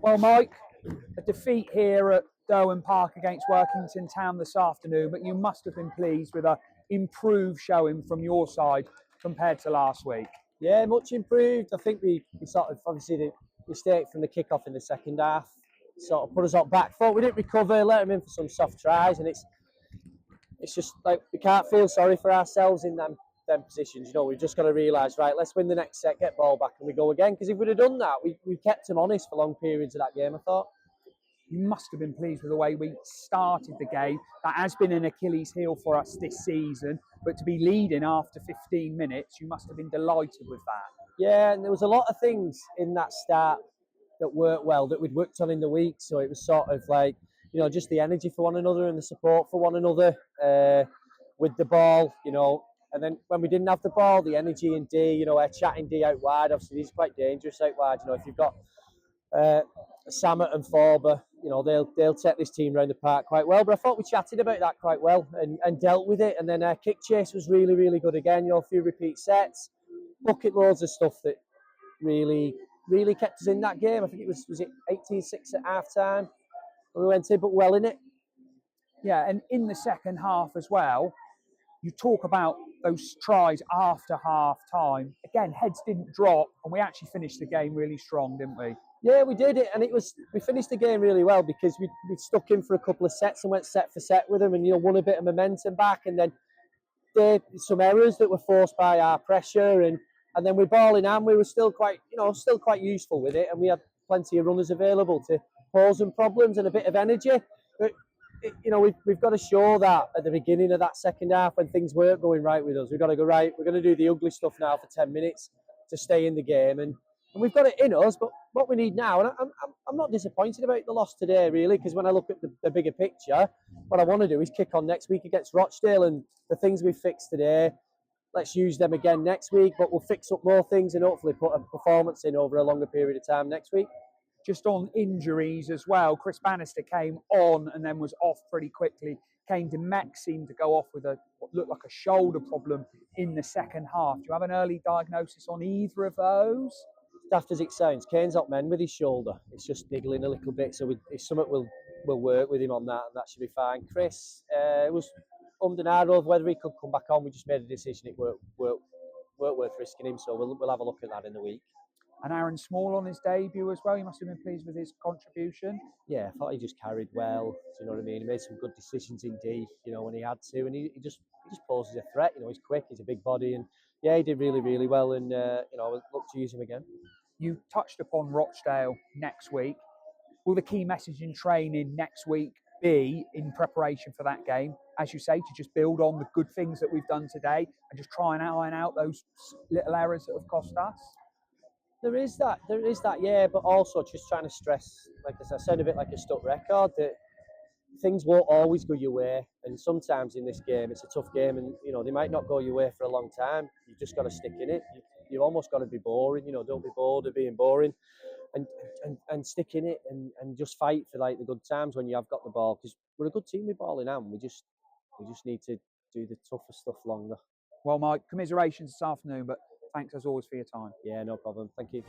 Well, Mike, a defeat here at Derwent Park against Workington Town this afternoon, but you must have been pleased with an improved showing from your side compared to last week. Yeah, much improved. I think we sort of, obviously, the mistake from the kick-off in the second half sort of put us on back foot. We didn't recover, let them in for some soft tries, and it's just like we can't feel sorry for ourselves in them positions. You know, we've just got to realise, right, let's win the next set, get ball back, and we go again. Because if we'd have done that, we kept them honest for long periods of that game, I thought. You must have been pleased with the way we started the game. That has been an Achilles heel for us this season, but to be leading after 15 minutes, you must have been delighted with that. Yeah, and there was a lot of things in that start that worked well, that we'd worked on in the week. So it was sort of like, you know, just the energy for one another and the support for one another with the ball, you know. And then when we didn't have the ball, the energy in D, you know, chatting D out wide, obviously he's quite dangerous out wide. You know, if you've got Samet and Forber, you know, they'll take this team around the park quite well. But I thought we chatted about that quite well and dealt with it. And then kick chase was really, really good again. You know, a few repeat sets, bucket loads of stuff that really kept us in that game. I think it was it 18-6 at half time when we went in, but well in it. Yeah, and in the second half as well, you talk about those tries after half time. Again, heads didn't drop, and we actually finished the game really strong, didn't we? Yeah, we did it, and we finished the game really well because we stuck in for a couple of sets and went set for set with them, and, you know, won a bit of momentum back, and then there some errors that were forced by our pressure, and then we ball in hand, we were still quite useful with it, and we had plenty of runners available to pose them problems and a bit of energy. But you know, we've got to show that at the beginning of that second half when things weren't going right with us. We've got to go, right, we're going to do the ugly stuff now for 10 minutes to stay in the game, and we've got it in us. But what we need now, and I'm not disappointed about the loss today, really, because when I look at the bigger picture, what I want to do is kick on next week against Rochdale, and the things we fixed today, let's use them again next week, but we'll fix up more things and hopefully put a performance in over a longer period of time next week. Just on injuries as well, Chris Bannister came on and then was off pretty quickly. Kane Demek seemed to go off with what looked like a shoulder problem in the second half. Do you have an early diagnosis on either of those? Daft as it sounds, Kane's up men with his shoulder. It's just niggling a little bit, so Summit will work with him on that, and that should be fine. Chris was and ahhing over whether he could come back on. We just made a decision it weren't worth risking him, so we'll have a look at that in the week. And Aaron Small on his debut as well. You must have been pleased with his contribution. Yeah, I thought he just carried well. Do you know what I mean? He made some good decisions in D, you know, when he had to, and he just poses a threat. You know, he's quick, he's a big body, and yeah, he did really, really well. And you know, I'll look to use him again. You touched upon Rochdale next week. Will the key message in training next week be in preparation for that game, as you say, to just build on the good things that we've done today and just try and iron out those little errors that have cost us? There is that, yeah, but also just trying to stress, like I sound a bit like a stuck record, that things won't always go your way, and sometimes in this game it's a tough game, and you know they might not go your way for a long time. You've just got to stick in it. You've almost got to be boring, you know. Don't be bored of being boring, and stick in it, and just fight for like the good times when you have got the ball, because we're a good team with ball in hand. We just need to do the tougher stuff longer. Well, Mike, commiserations this afternoon, but thanks as always for your time. Yeah, no problem. Thank you.